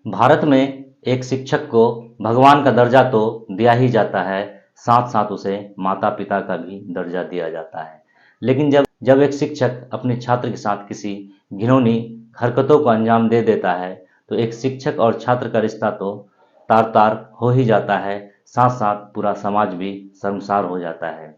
भारत में एक शिक्षक को भगवान का दर्जा तो दिया ही जाता है, साथ साथ उसे माता पिता का भी दर्जा दिया जाता है। लेकिन जब जब एक शिक्षक अपने छात्र के साथ किसी घिनौनी हरकतों को अंजाम दे देता है, तो एक शिक्षक और छात्र का रिश्ता तो तार तार हो ही जाता है, साथ साथ पूरा समाज भी शर्मसार हो जाता है।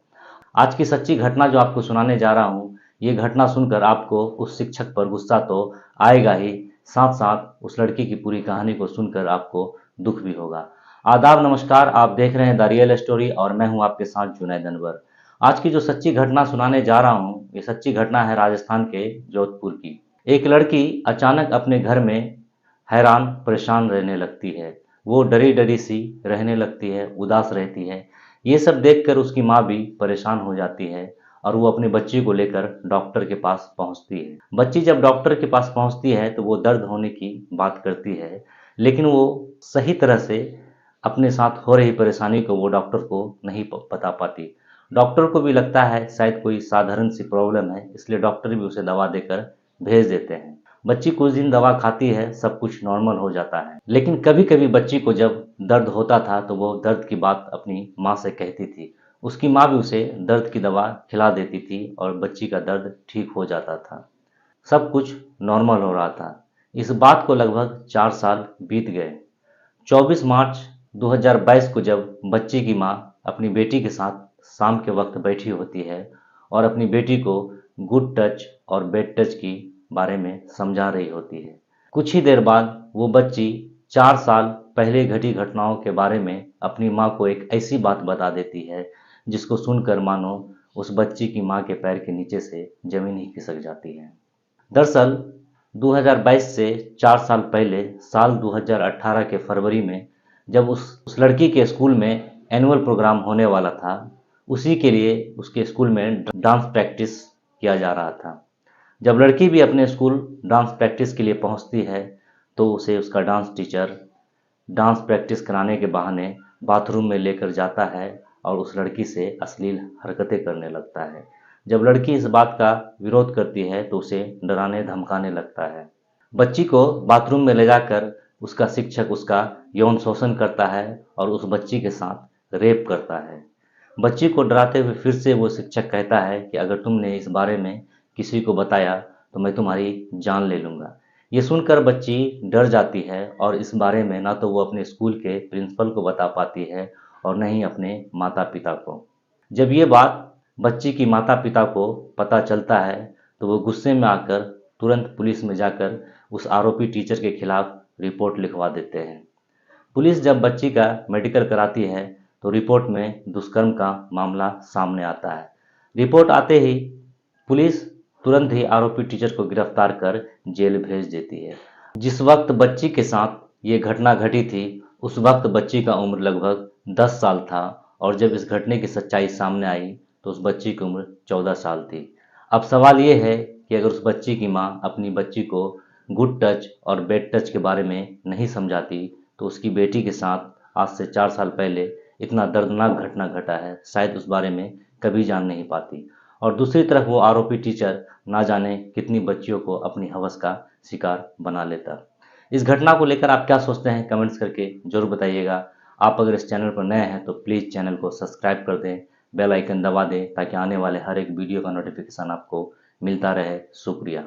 आज की सच्ची घटना जो आपको सुनाने जा रहा हूँ, ये घटना सुनकर आपको उस शिक्षक पर गुस्सा तो आएगा ही, साथ साथ उस लड़की की पूरी कहानी को सुनकर आपको दुख भी होगा। आदाब, नमस्कार। आप देख रहे हैं द रियल स्टोरी और मैं हूं आपके साथ जुनैद अनवर। आज की जो सच्ची घटना सुनाने जा रहा हूँ, ये सच्ची घटना है राजस्थान के जोधपुर की। एक लड़की अचानक अपने घर में हैरान परेशान रहने लगती है। वो डरी डरी सी रहने लगती है, उदास रहती है। ये सब देखकर उसकी माँ भी परेशान हो जाती है और वो अपनी बच्ची को लेकर डॉक्टर के पास पहुंचती है। बच्ची जब डॉक्टर के पास पहुंचती है तो वो दर्द होने की बात करती है, लेकिन वो सही तरह से अपने साथ हो रही परेशानी को वो डॉक्टर को नहीं बता पाती। डॉक्टर को भी लगता है शायद कोई साधारण सी प्रॉब्लम है, इसलिए डॉक्टर भी उसे दवा देकर भेज देते हैं। बच्ची कुछ दिन दवा खाती है, सब कुछ नॉर्मल हो जाता है। लेकिन कभी कभी बच्ची को जब दर्द होता था तो वो दर्द की बात अपनी माँ से कहती थी। उसकी माँ भी उसे दर्द की दवा खिला देती थी और बच्ची का दर्द ठीक हो जाता था। सब कुछ नॉर्मल हो रहा था। इस बात को लगभग 4 साल बीत गए। 24 मार्च 2022 को जब बच्ची की माँ अपनी बेटी के साथ शाम के वक्त बैठी होती है और अपनी बेटी को गुड टच और बैड टच की बारे में समझा रही होती है, कुछ ही देर बाद वो बच्ची 4 साल पहले घटी घटनाओं के बारे में अपनी माँ को एक ऐसी बात बता देती है जिसको सुनकर मानो उस बच्ची की माँ के पैर के नीचे से जमीन ही खिसक जाती है। दरअसल 2022 से 4 साल पहले साल 2018 के फरवरी में जब उस लड़की के स्कूल में एनुअल प्रोग्राम होने वाला था, उसी के लिए उसके स्कूल में डांस प्रैक्टिस किया जा रहा था। जब लड़की भी अपने स्कूल डांस प्रैक्टिस के लिए पहुंचती है तो उसे उसका डांस टीचर डांस प्रैक्टिस कराने के बहाने बाथरूम में लेकर जाता है और उस लड़की से अश्लील हरकतें करने लगता है। जब लड़की इस बात का विरोध करती है तो उसे डराने धमकाने लगता है। बच्ची को बाथरूम में ले जाकर उसका शिक्षक उसका यौन शोषण करता है और उस बच्ची के साथ रेप करता है। बच्ची को डराते हुए फिर से वो शिक्षक कहता है कि अगर तुमने इस बारे में किसी को बताया तो मैं तुम्हारी जान ले लूँगा। ये सुनकर बच्ची डर जाती है और इस बारे में ना तो वो अपने स्कूल के प्रिंसिपल को बता पाती है और न ही अपने माता पिता को। जब ये बात बच्ची की माता पिता को पता चलता है तो वो गुस्से में आकर तुरंत पुलिस में जाकर उस आरोपी टीचर के खिलाफ रिपोर्ट लिखवा देते हैं। पुलिस जब बच्ची का मेडिकल कराती है तो रिपोर्ट में दुष्कर्म का मामला सामने आता है। रिपोर्ट आते ही पुलिस तुरंत ही आरोपी टीचर को गिरफ्तार कर जेल भेज देती है। जिस वक्त बच्ची के साथ ये घटना घटी थी, उस वक्त बच्ची का उम्र लगभग 10 साल था और जब इस घटने की सच्चाई सामने आई तो उस बच्ची की उम्र 14 साल थी। अब सवाल ये है कि अगर उस बच्ची की माँ अपनी बच्ची को गुड टच और बैड टच के बारे में नहीं समझाती तो उसकी बेटी के साथ आज से 4 साल पहले इतना दर्दनाक घटना घटा है, शायद उस बारे में कभी जान नहीं पाती। और दूसरी तरफ वो आरोपी टीचर ना जाने कितनी बच्चियों को अपनी हवस का शिकार बना लेता। इस घटना को लेकर आप क्या सोचते हैं, कमेंट्स करके जरूर बताइएगा। आप अगर इस चैनल पर नए हैं तो प्लीज़ चैनल को सब्सक्राइब कर दें, बेल आइकन दबा दें ताकि आने वाले हर एक वीडियो का नोटिफिकेशन आपको मिलता रहे। शुक्रिया।